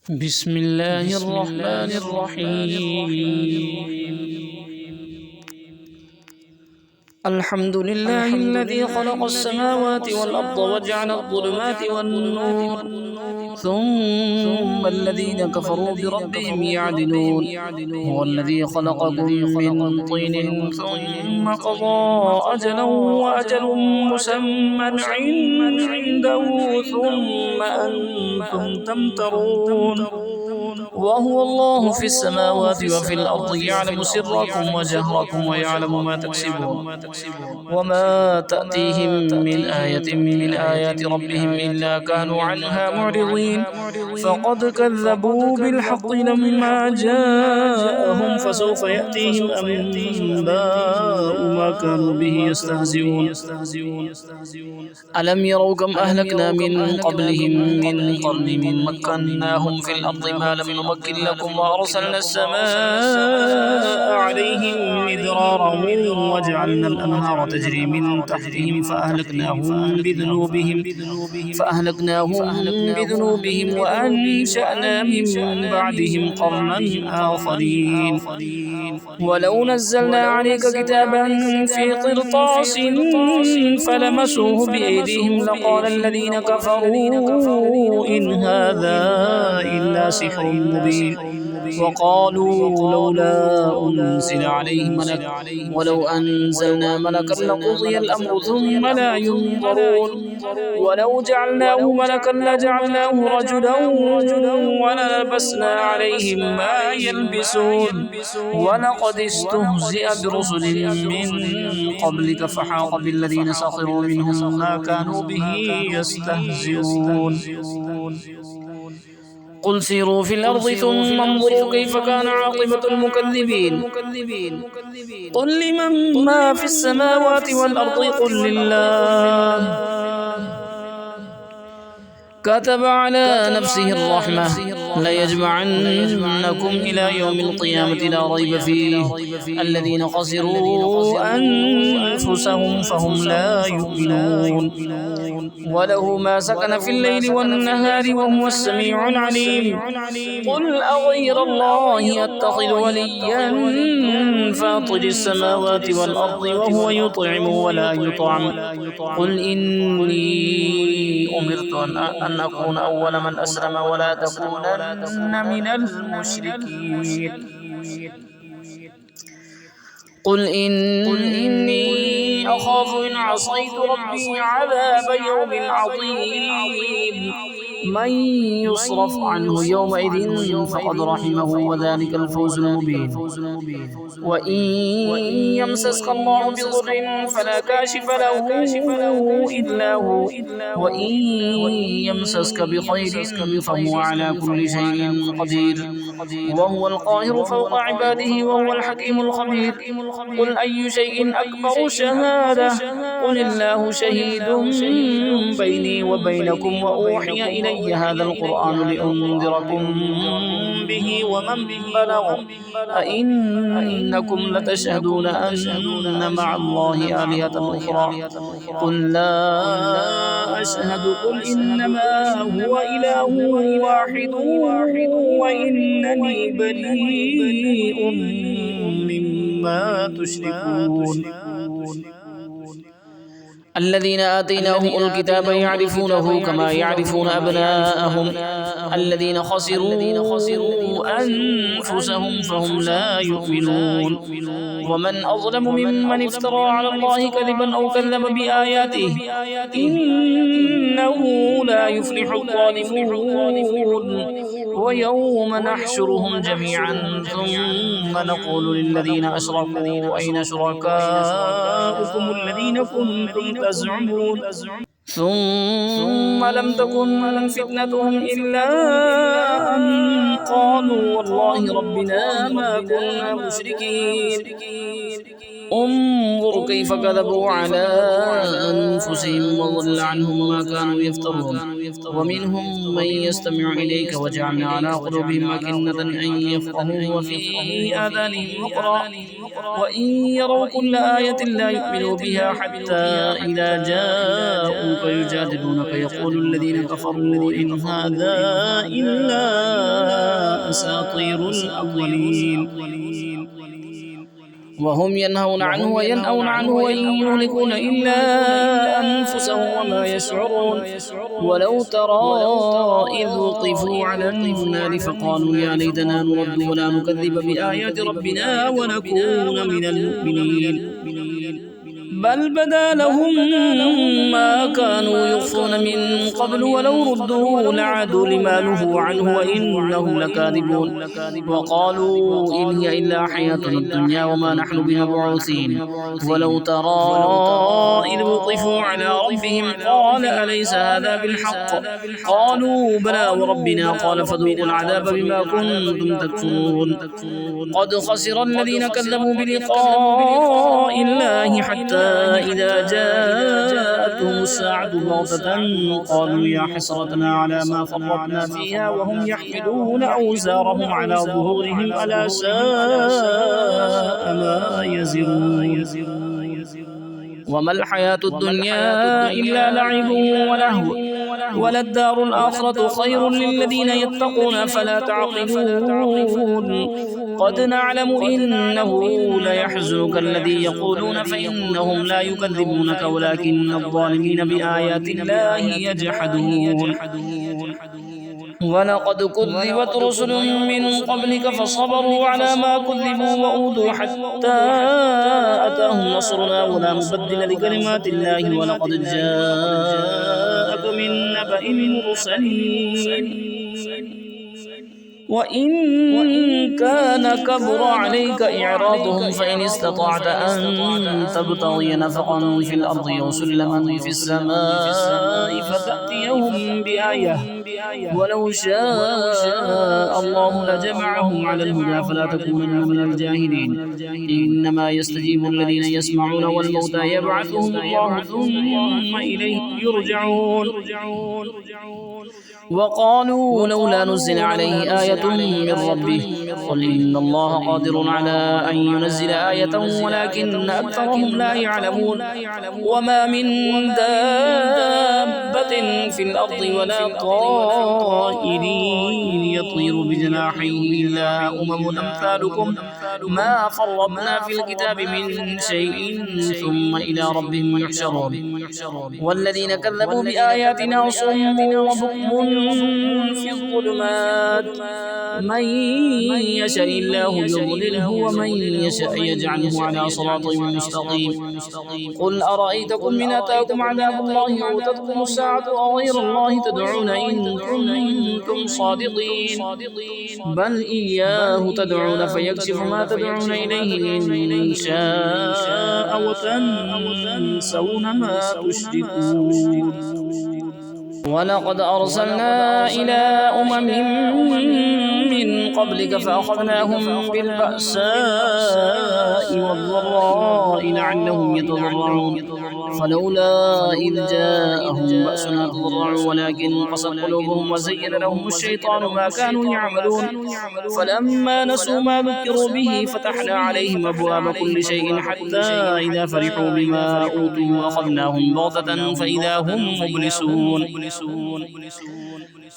بسم الله الرحمن الرحيم. الحمد لله الذي خلق السماوات والأرض وجعل الظلمات والنور ثم الذين كفروا بربهم يعدلون. هو الذي خلقكم من طين ثم قضى أجلا وأجل مسمى عنده ثم أنتم تمترون. وهو الله في السماوات وفي الأرض يعلم سركم وجهركم ويعلم ما تكسبون وما تأتيهم من آية من آيات ربهم إلا كانوا عنها معرضين. فقد كذبوا بالحق لما جاءهم فسوف يأتيهم أنباء ما كانوا به يستهزئون. ألم يروا كم أهلكنا من قبلهم من قرن مكناهم في الأرض ما لم نمكن لكم وأرسلنا السماء عليهم مدرارا وجعلنا الأنهار تجري من تحتهم فأهلكناهم بذنوبهم وأنشأنا من بعدهم قرنا آخرين. ولو نزلنا عليك كتابا في قرطاس فلمسوه بأيديهم لقال الذين كفروا إن هذا إلا سحر مبين. وقالوا لولا أنزل عليه ملك ولو أنزلنا ملكا لقضي الأمر ثم لا ينظرون. ولو جعلناه ملكا لجعلناه رجلا وللبسنا عليهم ما يلبسون. ولقد استهزئ برسل من قبلك فحاق بالذين سخروا منهم ما كانوا به يستهزئون. قل سيروا في الأرض ثم انظروا كيف كان عاقبة المكذبين. قل لمن ما في السماوات والأرض قل لله كتب على نفسه الرحمة ليجمعنكم إلى يوم القيامة لا ريب فيه الذين خسروا أنفسهم فهم لا يؤمنون. وله ما سكن في الليل والنهار وهو السميع العليم. قل أغير الله أتخذ وليا فاطر السماوات والأرض وهو يطعم ولا يطعم. قل إني أمرت أن أكون أول من أسلم ولا تكونن من المشركين. قل إني أخاف إن عصيت ربي عذاب يوم عظيم. من يصرف عنه يومئذ فقد رحمه وذلك الفوز المبين. وإن يمسسك الله بضر فلا كاشف له إلا هو وإن يمسسك بخير فهو على كل شيء قدير وهو القاهر فوق عباده وهو الحكيم الخبير. قل أي شيء أكبر شهادة قل الله شهيد بيني وبينكم وأوحي إلي هذا القرآن لأنذركم به ومن بلغ أئنكم لتشهدون أن مع الله آلهة أخرى قل لا أشهد قل إنما هو إله واحد وإنني بريء مما تشركون. الذين آتيناهم الكتاب يعرفونه كما يعرفون أبناءهم الذين خسروا أنفسهم فهم لا يؤمنون. ومن أظلم ممن افترى على الله كذبا أو كذب بآياته إنه لا يفلح الظالمون. ويوم نحشرهم جميعا ثم نقول للذين أشركوا أين شركاؤكم الذين كنتم تزعمون ثم لم تكن فتنتهم إلا أن قالوا والله ربنا ما كنا مشركين. انظر كيف كذبوا على أنفسهم وضل عنهم ما كانوا يفترون. ومنهم من يستمع إليك وجعلنا على قلوبهم أكنة أن يفقهوا وفي آذانهم وقرا وإن يروا كل آية لا يؤمنوا بها حتى إذا جاءوك يجادلونك يقول الذين كفروا إن هذا إلا أساطير الأولين. وهم ينهون عنه وينأون عنه وإن يهلكون إلا أنفسهم وما يشعرون. ولو ترى إذ وقفوا على النار فقالوا يا ليتنا نرد ولا نكذب بآيات ربنا ونكون من المؤمنين. بل بدا لهم ما كانوا يخفون من قبل ولو ردوا لعادوا لما نهوا عنه وإنهم لكاذبون. وقالوا إن هي إلا حياتنا الدنيا وما نحن بمبعوثين. ولو ترى إذ وقفوا على ربهم قال أليس هذا بالحق؟ قالوا بلى وربنا قال فذوقوا العذاب بما كنتم تكفرون. قد خسر الذين كذبوا بلقاء الله حتى إذا جاءتهم الساعة بغتة قالوا يا حسرتنا على ما فرطنا فيها وهم يحملون أوزارهم على ظهورهم ألا ساء ما يزرون. وما الحياة الدنيا إلا لعب ولهو وللدار الآخرة خير للذين يتقون فلا تعقلون. قد نعلم إنه ليحزنك الذي يقولون فإنهم لا يكذبونك ولكن الظالمين بآيات الله يجحدون. ولقد كذبت رسل من قبلك فصبروا على ما كذبوا وأوذوا حتى أتاهم نصرنا ولا مبدل لكلمات الله. ولقد جاءك من نبأ المرسلين. وإن كان كبر عليك إعراضهم فإن استطعت أن تبتغي نفقا في الأرض أو سلما في السماء فتأتيهم بآية ولو شاء الله لجمعهم على الهدى فلا تكونن من الجاهلين. إنما يستجيب الذين يسمعون والموتى يبعثهم الله ثم إليه يرجعون. وقالوا لولا نزل عليه آية من ربه قل إن الله قادر على أن ينزل آية ولكن أكثرهم لا يعلمون. وما من دابة في الأرض ولا طائر يطير بجناحيه إلا أمثالكم ما فرطنا في الكتاب من شيء ثم إلى ربهم يحشرون. والذين كذبوا بآياتنا صم وبكم في الظلمات من يشاء الله يضلله ومن يشاء يجعله على صراط مستقيم. قل أرأيتكم من أتاكم عذاب الله وأوتتكم الساعة أغير الله تدعون إن كنتم صادقين. بل إياه تدعون فيكشف ما تدعون إليه إن شاء وتنسون ما تشركون. ولقد أرسلنا إلى أمم من قبلك فأخذناهم بالبأساء والضراء لعلهم يتضرعون. فلولا إذ جاءهم بأسنا تضرعوا ولكن قست قلوبهم وزين لهم الشيطان ما كانوا يعملون. فلما نسوا ما ذكروا به فتحنا عليهم أبواب كل شيء حتى إذا فرحوا بما أوتوا أخذناهم بغتة فإذا هم مبلسون.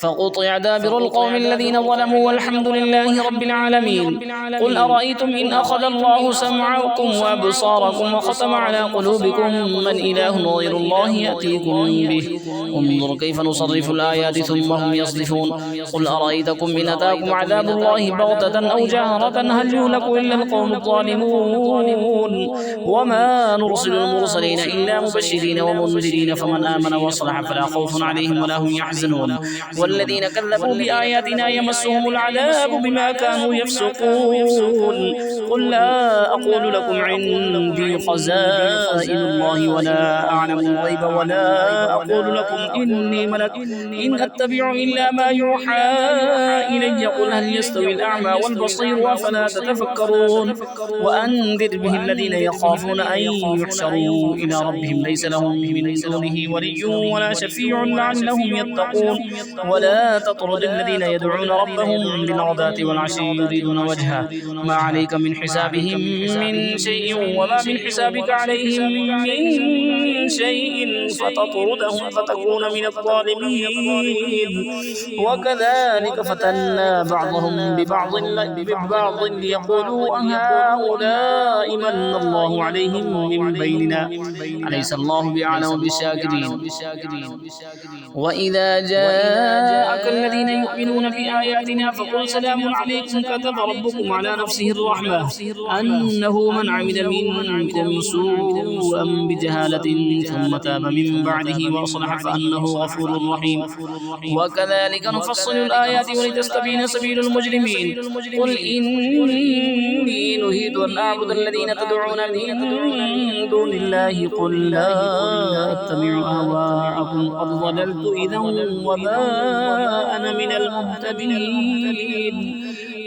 فقطع دابر القوم الذين ظلموا والحمد لله رب العالمين. قل أرأيتم إن أخذ الله سمعكم وأبصاركم وختم على قلوبكم من إله غير الله يأتيكم به انظر كيف نصرف الآيات ثم هم يصدفون. قل أرأيتكم إن أتاكم عذاب الله بغتة أو جهرة هل يهلك إلا القوم الظالمون. وما نرسل المرسلين إلا مبشرين ومنذرين فمن آمن وأصلح فلا خوف عليهم ولا هم يحزنون. والذين كذبوا بآياتنا يمسهم العذاب بما كانوا يفسقون. قل لا أقول لكم عندي خزائن الله ولا أعلم الغيب ولا أقول لكم إني ملك إن أتبع إلا ما يوحى إلي. قل هل يستوي الأعمى والبصير أفلا تتفكرون. وأنذر به الذين يخافون أن يحشروا إلى ربهم ليس لهم من دونه ولي ولا شفيع لعلهم يتقون. ولا تطرد الذين يدعون ربهم بالغداة والعشي يريدون وجهه ما عليك من حسابهم من شيء وما من حسابك عليهم من شيء فتطردهم فتكون من الظالمين. وكذلك فتنا فتنى بعضهم ببعض ليقولوا هؤلاء من الله عليهم من بيننا أليس الله بأعلم بالشاكرين. وإذا جاءك الذين يؤمنون بآياتنا فقل سلام عليكم كتب ربكم على نفسه الرحمة أنه من عمل منكم سوءا بجهالة ثم تاب من بعده وأصلح فأنه غفور رحيم. وكذلك نفصل الآيات ولتستبين سبيل المجرمين. قل إني نهيت أن أعبد الذين تدعون من دون الله قل لا أتبع أهواءكم قد ضللت إذا وما أنا من المهتدين.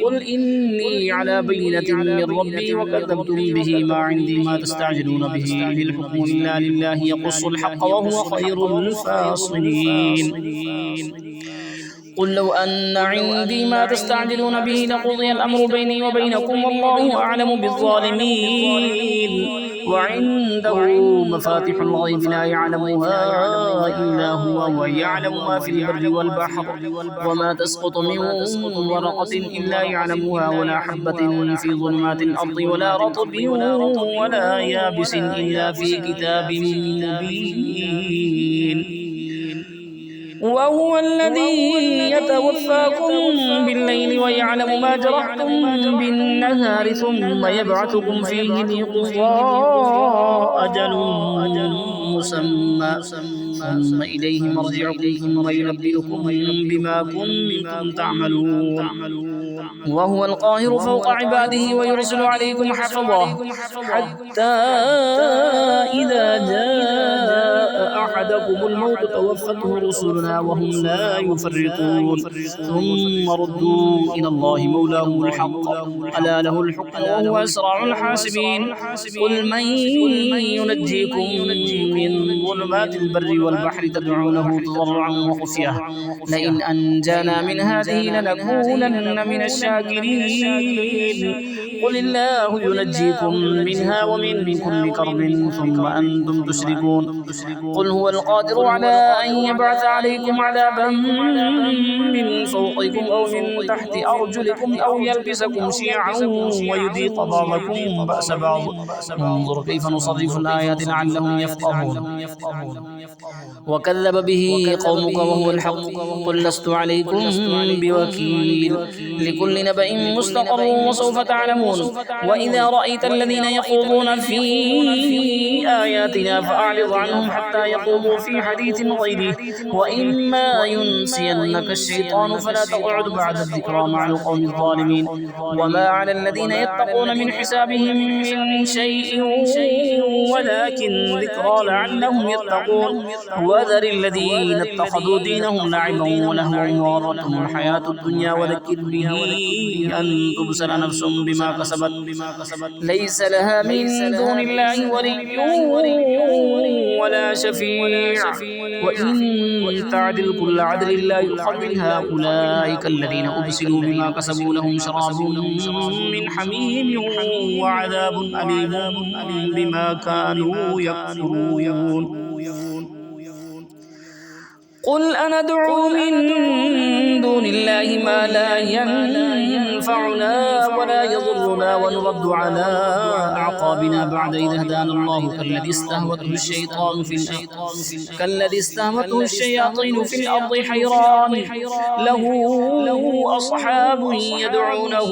قل إني على بينة من ربي وكذبتم به ما عندي ما تستعجلون به إن الحكم إلا لله يقص الحق وهو خير الفاصلين. قل لو أن عندي ما تستعجلون به لقضي الأمر بيني وبينكم والله أعلم بالظالمين. وعنده مفاتح الغيب لا يعلمها إلا هو ويعلم ما في البر والبحر وما تسقط من ورقة إلا يعلمها ولا حبة في ظلمات الأرض ولا رطب ولا يابس إلا في كتاب مبين. وهو الذي يتوفاكم بالليل ويعلم ما جرحتم بالنهار ثم يبعثكم فيه ليقضى أجل مسمى ثم إليه مرجعكم ثم ينبئكم بما كنتم تعملون. وهو القاهر فوق عباده ويرسل عليكم حفظه حتى إذا جاء أحدكم الموت توفته رسلنا وهم لا يفرطون ثم ردوا إلى الله مولاهم الحق ألا له الحكم وهو أسرع الحاسبين. قل من ينجيكم من ظلمات البر والبحر تدعونه تضرعا وخفية لئن أنجانا من هذه لنكونن من الشاكرين. قل الله ينجيكم منها ومن كل كرب ثم أنتم تشركون. قل هو القادر على أن يبعث عليكم عذابا من فوقكم أو من تحت أرجلكم أو يلبسكم شيعا ويذيق بعضكم بأس بعض انظر كيف نصرف الآيات لعلهم يفقهون. وكذب به قومك وهو الحق قل لست عليكم بوكيل لكل نبأ مستقر وسوف تعلمون. وإذا رأيت الذين يخوضون في آياتنا فأعرض عنهم حتى يخوضوا في حديث غيره وإما ينسينك الشيطان فلا تقعد بعد الذكرى مع القوم الظالمين. وما على الذين يتقون من حسابهم من شيء ولكن ذكرى لعلهم يتقون. وذر الذين اتخذوا دينهم لعبا ولهوا وغرتهم الحياة الدنيا وذكر به أن تبصر نفس بما كسبت ليس لها من دون الله ولي ولا شفيع وإن تعدل كل عدل لا يؤخذ منها أولئك الذين أبسلوا بما كسبوا لهم شراب من حميم وعذاب أليم بما كانوا يكفرون. قل أندعو من دون الله ما لا ينفعنا ولا يضرنا ونرد على أعقابنا بعد إذ هدانا الله كالذي استهوته الشياطين في الأرض حيران له أصحاب يدعونه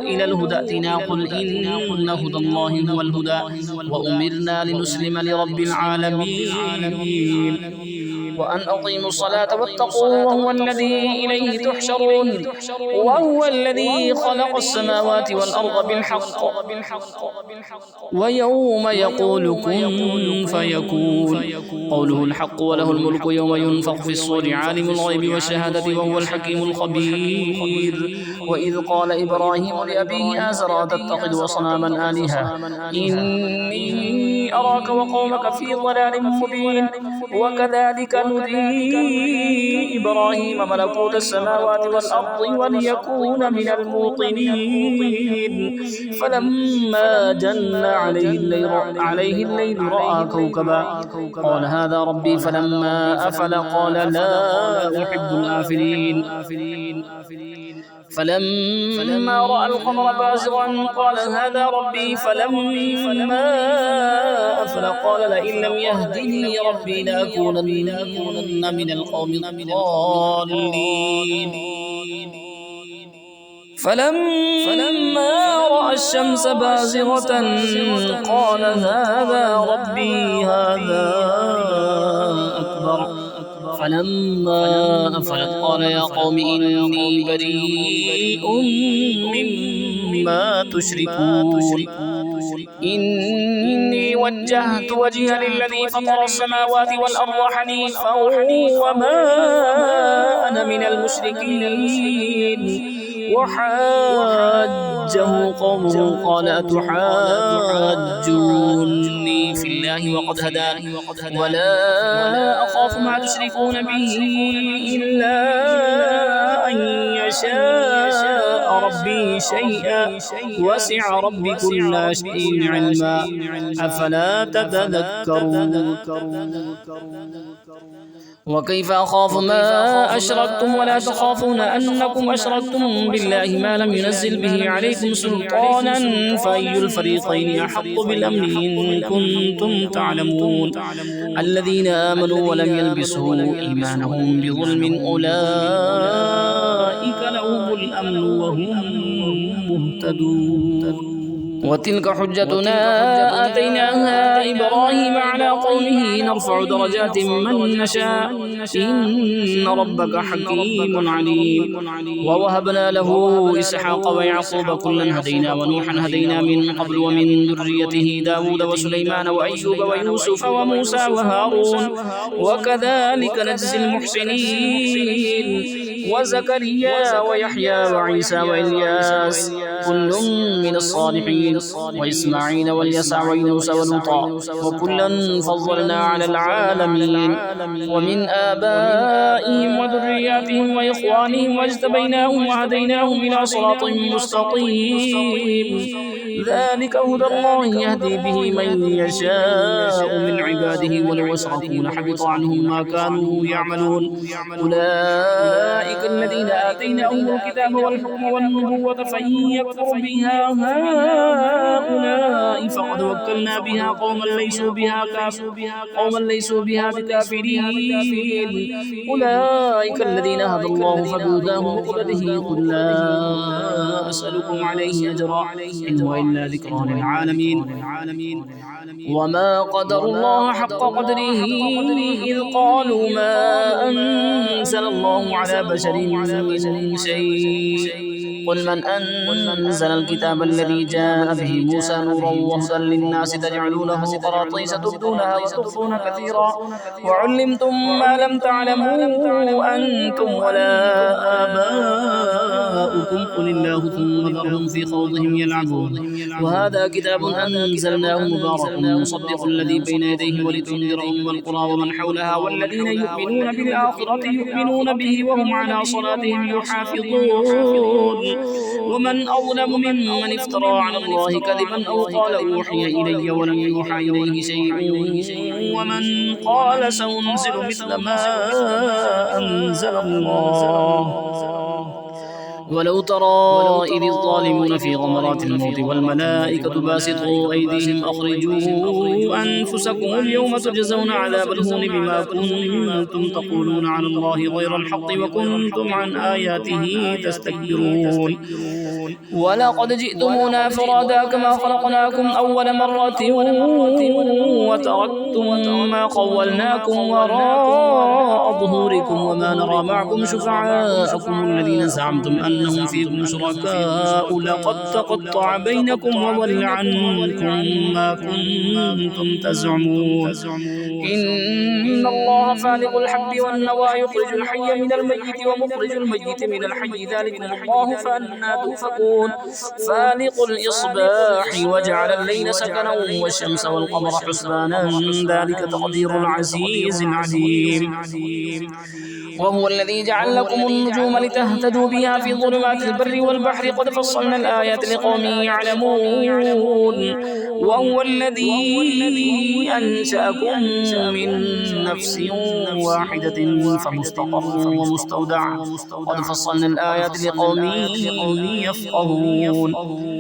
إلى الهدى ائتنا قل إن هدى الله هو الهدى وأمرنا لنسلم لرب العالمين وأن أقيموا الصلاة واتقوه وهو الذي إليه تحشرون. وهو الذي خلق السماوات والأرض بالحق ويوم يقول كن فيكون قوله الحق وله الملك يوم ينفخ في الصور عالم الغيب والشهادة وهو الحكيم الخبير. وإذ قال إبراهيم لأبيه آزر أتتخذ أصناما آلهة إني أراك وقومك في ضلال مبين. وكذلك نري إبراهيم ملكوت السماوات والأرض وليكون من الموقنين فلما جن عليه الليل رأى كوكبا قال هذا ربي فلما أفل قال لا أحب الآفلين. فلما رأى القمر بازغا قال هذا ربي، فلما أفل قال لئن لم يهدني ربي لأكونن من القوم الضالين. فلما رأى الشمس بازغة قال هذا ربي هذا أكبر. فلما أفلت قال يا قوم إني بريء مما تشركون إني وجهت وجهي للذي فطر السماوات والأرض حنيفا وما أنا من المشركين. وحاجه قومه قال أتحاجوني في الله وقد هداني ولا أخاف ما تشركون به إلا أن يشاء ربي شيئا وسع ربي كل شيء علما أفلا تتذكرون. وكيف أخاف ما أشركتم ولا تخافون أنكم أشركتم بالله ما لم ينزل به عليكم سلطانا فأي الفريقين أحق بالأمن إن كنتم تعلمون. الذين آمنوا ولم يلبسوا إيمانهم بظلم أولئك لهم الأمن وهم مهتدون. وتلك حجتنا آتيناها إبراهيم على قومه نرفع درجات من نشاء إن ربك حكيم عليم. ووهبنا له إسحاق ويعقوب كلا هدينا ونوحا هدينا من قبل ومن ذريته داود وسليمان وأيوب ويوسف وموسى وهارون وكذلك نجزي المحسنين وزكريا ويحيى وعيسى وإلياس كل من الصالحين وإسماعيل واليسع ويونس ولوطا وكلا فضلنا على العالمين. ومن آبائهم وذرياتهم وإخوانهم واجتبيناهم وهديناهم إلى صراط مستقيم ذلك هدى الله يهدي به من يشاء من عباده ولو أشركوا لحبط عنهم ما كانوا يعملون. أولئك الذين آتيناهم الكتاب والحكم والنبوة فإن يكفر بها هؤلاء فقد وكلنا بها قوما ليسوا بها بكافرين. أولئك الذين هدى الله فبهداه مقتده قل لا أسألكم عليه أجرا إن هو إلا ذكرى للعالمين. وما قدر الله حق قدره إذ قالوا ما أنزل الله على بشر من شيء قل من أنزل الكتاب الذي جاء به موسى نورا وهدى للناس تجعلونه قراطيس تبدونها وتخفون كثيرا وعلمتم ما لم تعلموا أنتم ولا آباؤكم قل الله ثم ذرهم في خوضهم يلعبون. وهذا كتاب أنزلناه مبارك مصدق الذي بين يديه ولتنذر أم القرى ومن حولها والذين يؤمنون بالآخرة يؤمنون به وهم على صلاتهم يحافظون. ومن أظلم ممن افترى على الله كذبا أو قال أوحي إلي ولم يوحى إليه شيء ومن قال سأنزل مثل ما أنزل الله. ولو ترى إذ الظالمون في غمرات الموت والملائكة باسطوا أيديهم أخرجوا أنفسكم اليوم تجزون عذاب الهون بما كنتم تقولون على الله غير الحق وكنتم عن آياته تستكبرون. ولقد جئتمونا فرادا كما خلقناكم أول مرة وتركتم ما خولناكم وراء ظهوركم وما نرى معكم شفعاءكم الذين زعمتم أنهم فيكم شركاء لقد تقطع بينكم وضل عنكم ما كنتم تزعمون. إن الله فالق الحب والنوى يخرج الحي من الميت ومخرج الميت من الحي ذلكم الله فأنى تؤفكون. فالق الإصباح وجعل الليل سكنا والشمس والقمر حسبانا ذلك تقدير العزيز العليم. وهو الذي جعل لكم النجوم لتهتدوا بها في ظلمات البر والبحر قد فصلنا الآيات لقوم يعلمون وهو الذي أنشأكم من نفس واحدة فمستقر ومستودع قد فصلنا الآيات لقوم يفقهون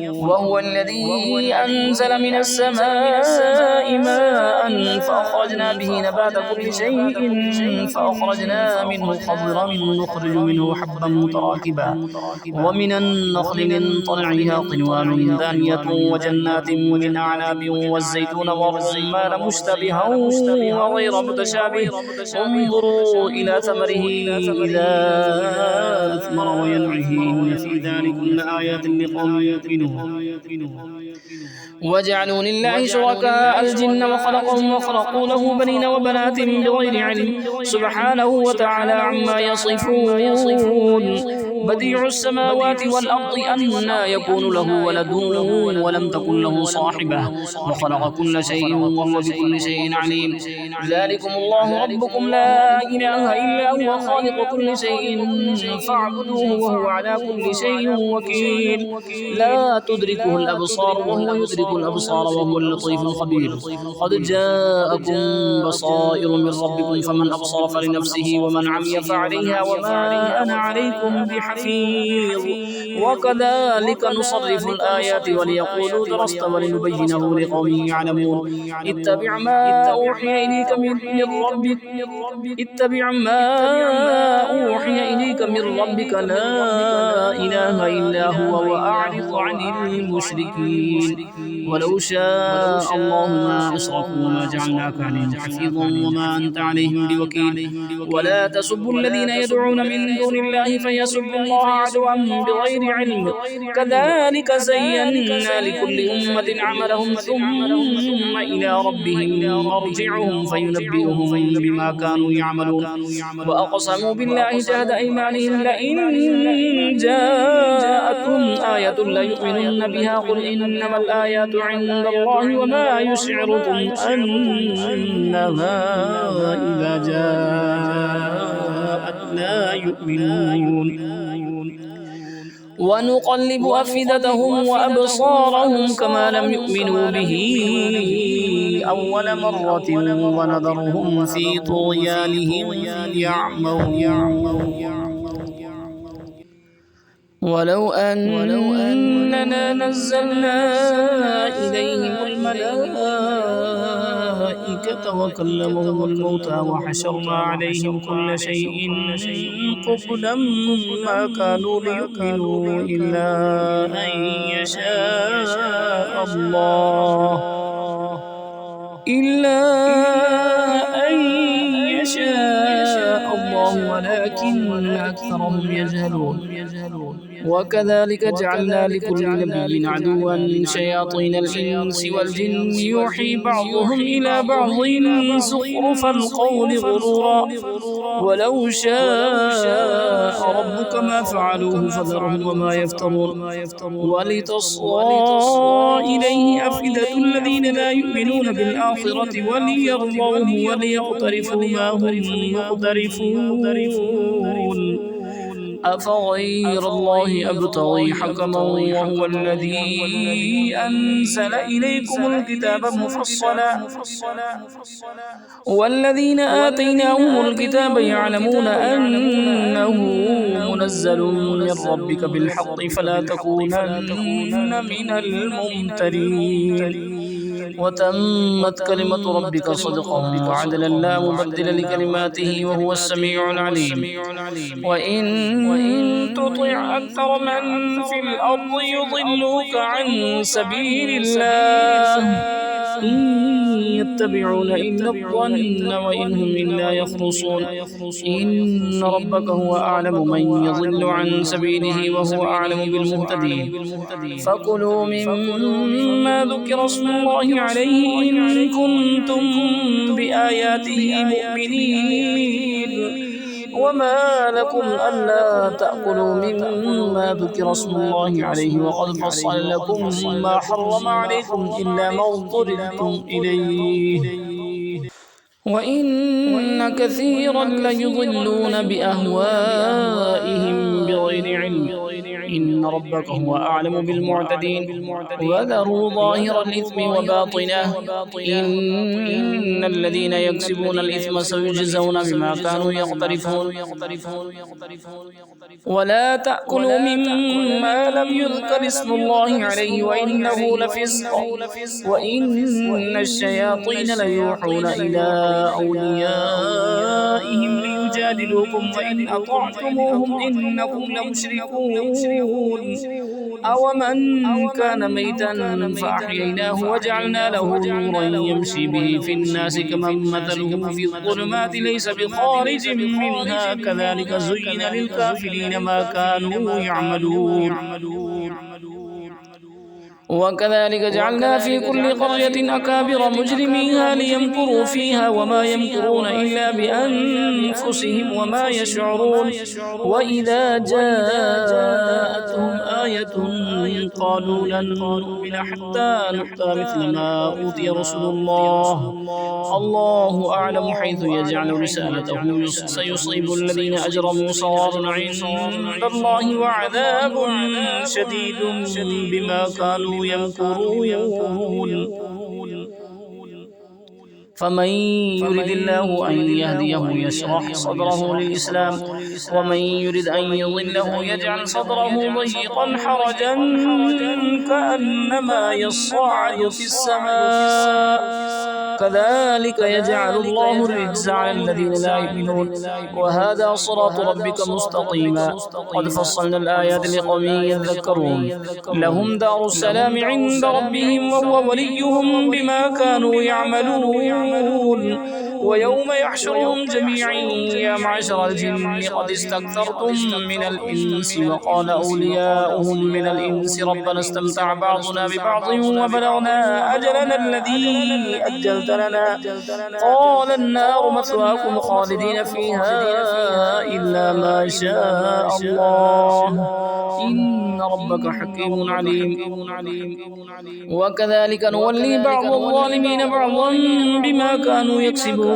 وهو الذي أنزل من السماء ماء فأخرجنا به نبات كل شيء فأخرجنا منه خضرا نخرج منه حبا متراكبا ومن النخل من طلعها قنوان دانية وجنات من أعناب والزيتون والرمان مشتبها وغير متشابه انظروا إلى ثمره إذا أثمر وينعه إن في ذلك لآيات لقوم يؤمنون وجعلوا لله شركاء الجن وخلقهم وخلقوا له بنين وبنات بغير علم سبحانه وتعالى عما يصفون بديع السماوات والأرض أنى يكون له ولد ولم تكن له صاحبة وخلق كل شيء وهو بكل شيء عليم ذلكم الله ربكم لا إله إلا هو خالق كل شيء فاعبدوه وهو على كل شيء وكيل لا تدركه الأبصار وهو يدرك الأبصار وهو اللطيف الخبير قد جاءكم بصائر من ربكم فمن أبصر فلنفسه ومن عمي فعليها وما أنا عليكم بحفيظ وكذلك نصرف الآيات وليقولوا درست ولنبينه لقوم يعلمون اتبع ما أوحي إليك من ربك لا إله إلا هو وأعرض عن المشركين ولو شاء الله ما أشركوا وما جعلناك عليهم حفيظا وما أنت عليهم بوكيل ولا تسبوا الذين يدعون من دون الله فيسبوا الله عدوا بغير علم كذلك زينا لكل أمة عملهم ثم إلى ربهم مرجعهم فينبئهم بما كانوا يعملون وأقسموا بالله جهد أيمانهم لئن جاءتهم آية ليؤمنن بها قل إنما الآيات عند الله وما يشعركم أنها إذا جاءت لا يؤمنون ونقلب أفئدتهم وأبصارهم كما لم يؤمنوا به أول مرة ونذرهم في طغيانهم يعمهون ولو أننا نزلنا إليهم الملائكة وكلمهم الموتى وحشرنا عليهم كل شيء قبلا ما كانوا ليؤمنوا إلا أن يشاء الله ولكن أكثرهم يجهلون وكذلك جعلنا لكل نبي عدوا شياطين الإنس والجن يوحي بعضهم إلى بعض زخرف القول غرورا ولو شاء ربك ما فعلوه فذرهم وما يفترون ولتصغى إليه أفئدة الذين لا يؤمنون بالآخرة وليرضوه وليقترفوا ما هم مقترفون أفغير الله أبتغي حكما وهو الذي أنزل إليكم الكتاب مفصلا والذين آتيناهم الكتاب يعلمون أنه منزل من ربك بالحق فلا تكونن من الممترين وتمت كلمة ربك صدقا وعدلا لا مبدل لكلماته وهو السميع العليم وإن تطع أكثر من في الأرض يضلوك عن سبيل الله إن يتبعون إلا الظن وإن هم إلا يخرصون إن ربك هو أعلم من يضل عن سبيله وهو أعلم بالمهتدين فكلوا مما ذكر اسم الله عليه إن كنتم بآياته مؤمنين وما لكم ألا تأكلوا مما ذكر اسم الله عليه وقد فصل لكم ما حرم عليكم إلا ما اضطررتم إليه وإن كثيرا ليضلون بأهوائهم بغير علم إن ربك هو أعلم بالمعتدين. وذروا ظاهر الإثم وباطنه إن الذين يكسبون الإثم سيجزون بما كانوا يقترفون. ولا تأكلوا مما لم يذكر اسم الله عليه وإنه لفسق وإن الشياطين ليوحون إلى أوليائهم ليجادلوكم وإن أطعتموهم إنكم لمشركون. أومن كان ميتا فأحييناه وجعلنا له نورا يمشي به في الناس كمن مثله في الظلمات ليس بخارج منها كذلك زين للكافرين ما كانوا يعملون. وكذلك جعلنا في كل قرية أكابر مجرميها ليمكروا فيها وما يمكرون إلا بأنفسهم وما يشعرون. وإذا جاءتهم آية قالوا لن نؤمن حتى نؤتى مثل ما أوتي رسل الله الله أعلم حيث يجعل رسالته سيصيب الذين أجرموا صغار عند الله وعذاب شديد بما كانوا يمكرون. فمن يرد الله أن يهديه يشرح صدره للإسلام ومن يرد أن يضله يجعل صدره ضيقا حرجا كأنما يصعد في السماء كذلك يجعل الله الرجس على الذين لا يؤمنون. وهذا صراط ربك مستقيما قد فصلنا الآيات لقوم يذكرون. لهم دار السلام عند ربهم وهو وليهم بما كانوا يعملون. ويوم يحشرهم جميعا يا معشر الجن قد استكثرتم من الإنس وقال أولياؤهم من الإنس ربنا استمتع بعضنا ببعض وبلغنا أجلنا الذي أجلت لنا قال النار مثواكم خالدين فيها إلا ما شاء الله إن ربك حكيم عليم. وكذلك نولي بعض الظالمين بعضا بما كانوا يكسبون.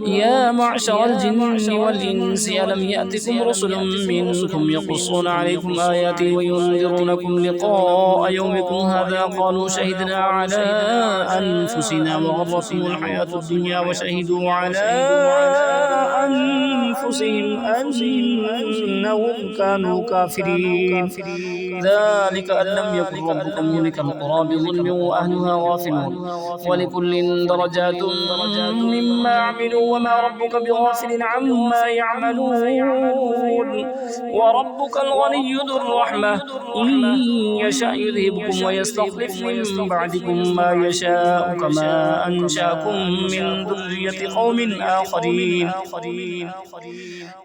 يا معشر الجن والإنس ألم يأتكم رسل منكم يقصون عليكم آياتي وينذرونكم لقاء يومكم هذا قالوا شهدنا على أنفسنا وغرتهم الحياة الدنيا وشهدوا على أنفسهم أنهم كانوا كافرين. ذلك أن لم يكن ربك مهلك القرى بظلم وأهلها غافلون ولكل درجات مما عملوا وما ربك بغافل عما يعملون. وربك الغني ذو الرحمة إن يشاء يذهبكم ويستخلف من بعدكم ما يشاء كما أنشأكم من ذرية قوم آخرين.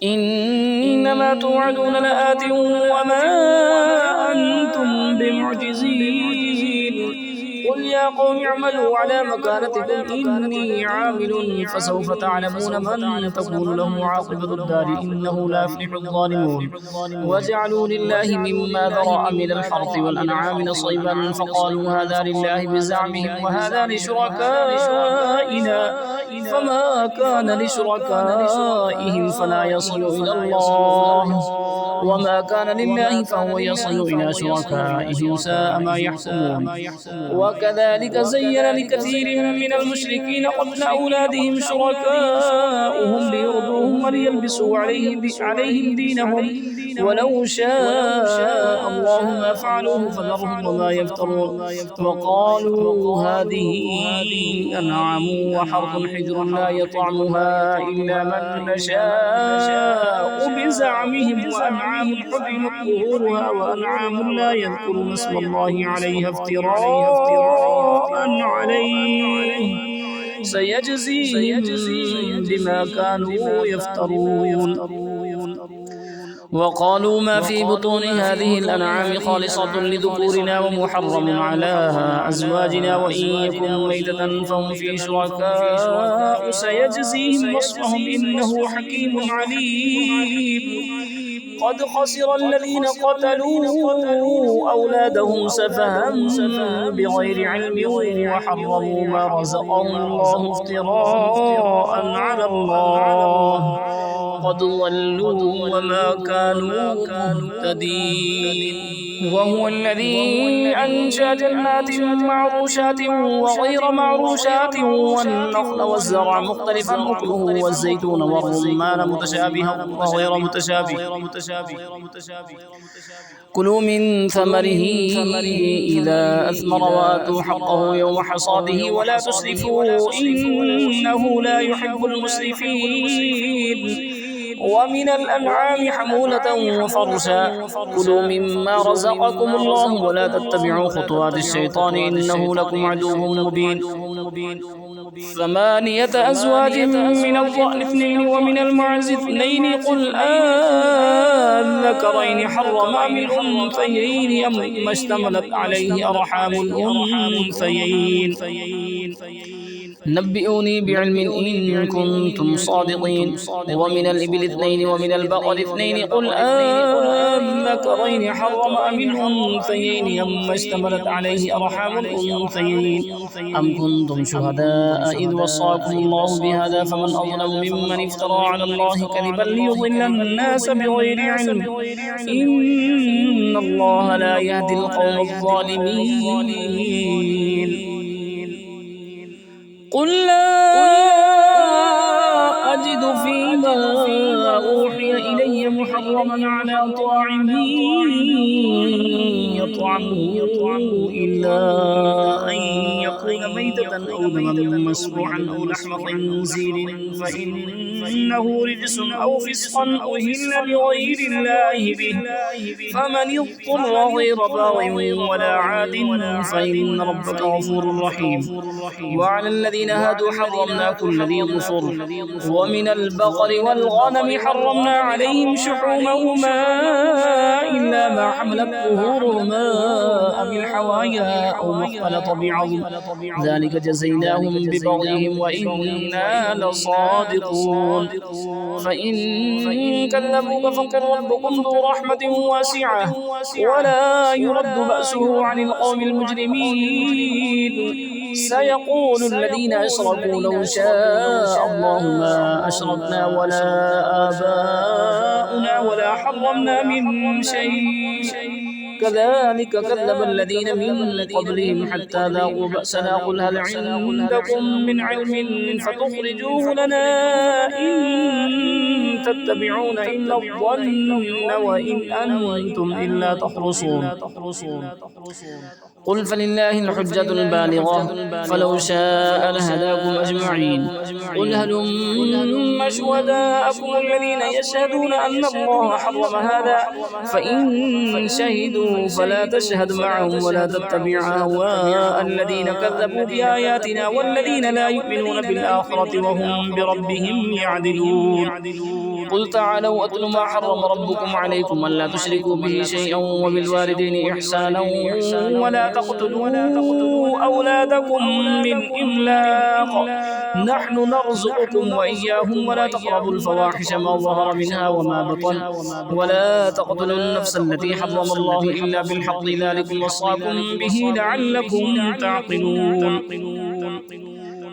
إنما توعدون لآت وما أنتم بمعجزين. قل يا قوم اعملوا على مكانتكم إني عامل فسوف تعلمون من تكون له عاقبة الدار إنه لا يفلح الظالمون. وجعلوا لله مما ذرأ من الحرث والأنعام نصيبا فقالوا هذا لله بزعمهم وهذا لشركائنا فما كان لشركائهم فلا يصل إلى الله وما كان لله فهو يصل إلى شركائهم ساء ما يحكمون. وكذلك زين لكثير من المشركين قتل أولادهم شركاؤهم ليرضوهم وليلبسوا عليهم دينهم ولو شاء الله ما فعلوه فذرهم وما يفترون. وقالوا هذه أنعام وحرث حجر لا يطعمها إلا من نشاء بزعمهم وأنعام حرمت ظهورها وأنعام لا يذكرون اسم الله عليها افتراء عليه سيجزيهم بما كانوا يفترون. وقالوا ما في بطون هذه الأنعام خالصة لذكورنا ومحرم على أزواجنا وإن يكن ميتة فهم فيه شركاء سيجزيهم وصفهم إنه حكيم عليم. قد خسر الذين قتلوا أولادهم سفها بغير علم وحرموا ما رزقهم الله افتراء على الله قد ضلوا وما كانوا مهتدين. وهو الذي أنشأ جنات معروشات وغير معروشات والنخل والزرع مختلفا أكله والزيتون والرمان متشابها وغير متشابه كلوا من ثمره إذا أثمر وآتوا حقه يوم حصاده ولا تسرفوا إنه لا يحب المسرفين. ومن الأنعام حمولة وفرشا كلوا مما رزقكم الله ولا تتبعوا خطوات الشيطان إنه لكم عدو مبين. 8 أزواج من الضأن 2 ومن المعز 2 قل أذكرين حرم أم الأنثيين أما اشتملت عليه أرحام الأنثيين نبئوني بعلم إن كنتم صادقين. ومن الإبل 2 ومن البقر 2 قل أذكرين حرم أم الأنثيين أما اشتملت عليه أرحام الأنثيين أم كنتم شهداء إذ وصاكم الله بهذا فمن أظلم ممن افترى على الله كذبا ليضل الناس بغير علم إن الله لا يهدي القوم الظالمين. قل لا أجد فيما أوحي إلي محرما على طاعم يطعمه إلا أن يكون ميتة أو دما مسفوعا أو لحم خنزير فإنه رجس أو فسقا أهل لغير الله به فمن اضطر غير باغ ولا عاد فإن ربك غفور رحيم. وعلى الذين هادوا حرمنا كل ذي ظفر ومن البقر والغنم حرمنا عليهم شحومهما إلا ما حملت ظهورهما أو الحوايا أو ما اختلط بعظم ذلك جزيناهم ببغيهم وإنا لصادقون. فإن كذبوك فقل ربكم ذو رحمة واسعة ولا يرد بأسه عن القوم المجرمين. سيقول الذين أشركوا لو شاء الله ما أشركنا ولا آباؤنا ولا حرمنا من شيء كذلك كذب الذين من قبلهم حتى ذاقوا بأسنا قل هل عندكم من علم فتخرجوه لنا إن تتبعون إلا الظن وإن أنتم إلا تخرصون. قل فلله الحجة البالغة فلو شاء لهداكم أجمعين. قل هلم شهداءكم الذين يشهدون أن الله حرم هذا فإن شهدوا فلا تشهد معهم ولا تتبع أهواء الذين كذبوا بآياتنا والذين لا يؤمنون بالآخرة وهم بربهم يعدلون. قل تعالوا أتل ما حرم ربكم عليكم ألا تشركوا به شيئا وبالوالدين إحسانا ولا تقتلوا أولادكم من إملاق نحن نرزقكم وإياهم ولا تقربوا الفواحش ما ظهر منها وما بطن ولا تقتلوا النفس التي حرم الله إلا بالحق ذلكم وصاكم به لعلكم تعقلون.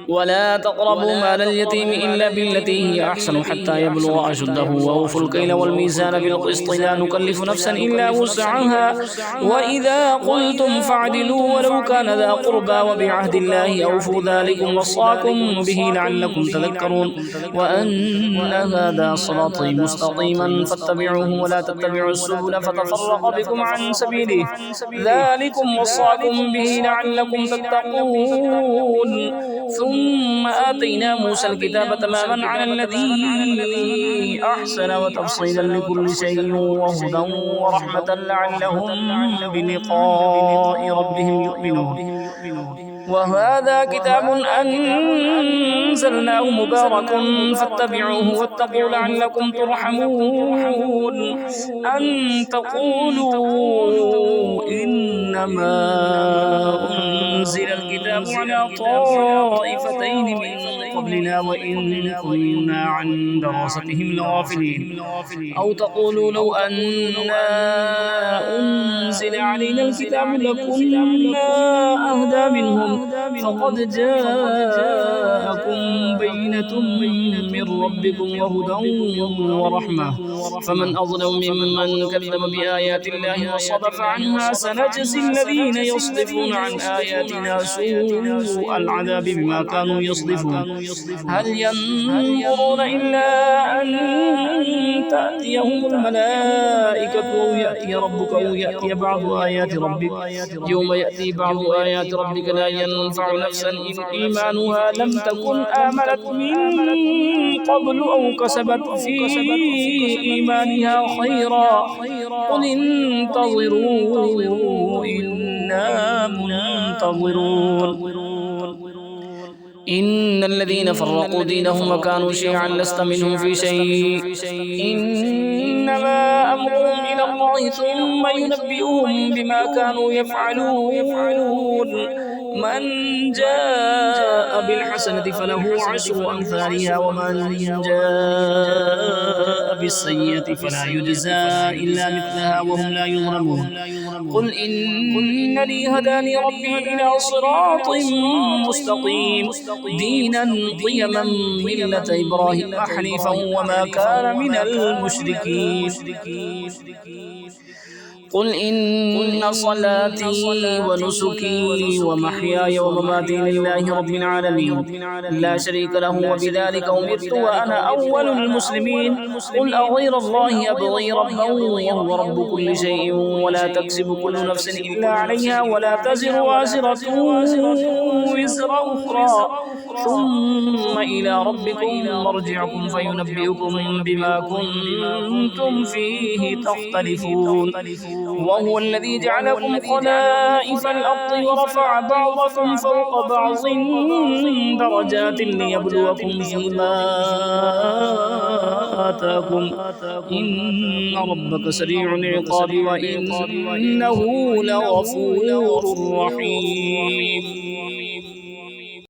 ولا تقربوا مال اليتيم إلا بالتي هي أحسن حتى يبلغ أشده وأوفوا الكيل والميزان بالقسط لا نكلف نفسا إلا وسعها وإذا قلتم فاعدلوا ولو كان ذا قربى وبعهد الله أوفوا ذلكم وصاكم به لعلكم تذكرون. وأن هذا صراطي مستقيما فاتبعوه ولا تتبعوا السبل فتفرق بكم عن سبيله ذلكم وصاكم به لعلكم تتقون. ثم آتينا موسى الكتاب تماما على الذي أحسن وتفصيلا لكل شيء وهدى ورحمة لعلهم بلقاء ربهم يؤمنون. وهذا كتاب أنزلناه مبارك فاتبعوه واتقوا لعلكم ترحمون. أن تقولوا إنما أنزل الكتاب على طائفتين من قبلنا وإن كنا عن دراستهم لغافلين أو تقولوا لو أنا أنزل علينا الكتاب لكنا أهدى منهم فقد جاءكم بينة من من ربكم وهدى ورحمة فمن أظلم ممن كذب بآيات الله وصدف عنها سنجزي الذين يصدفون عن آياتنا سوء العذاب بما كانوا يصدفون هل ينظرون إلا أن تأتيهم الملائكة أو يأتي ربك أو يأتي بعض آيات ربك يوم يأتي بعض آيات ربك لا ينفع نفسا إيمانها لم تكن آمنت من قبل أو كسبت في إيمانها خيرا قل انتظروا إنا منتظرون إن الذين فرقوا دينهم وكانوا شيعا لست منهم في شيء إنما أمرهم إلى الله ثم ينبئهم بما كانوا يفعلون من جاء بالحسنة فله عشر أمثالها ومن جاء بالسيئة فلا يجزى إلا مثلها وهم لا يظلمون قل إنني هداني ربي إلى صراط مستقيم دينا قيما ملة إبراهيم حنيفا وما كان من المشركين قل إن صلاتي ونسكي ومحياي ومماتي لله رب العالمين لا شريك له وبذلك أمرت وأنا أول المسلمين قل أغير الله أبغي ربا وهو رب كل شيء ولا تكسب كل نفس إلا عليها ولا تزر وازرة وزر أخرى ثم إلى ربكم مرجعكم فينبئكم بما كنتم فيه تختلفون وهو الذي جعلكم خلائف الأرض ورفع بعضكم فوق بعض درجات ليبلوكم فيما آتاكم إن ربك سريع العقاب وإنه لغفور رحيم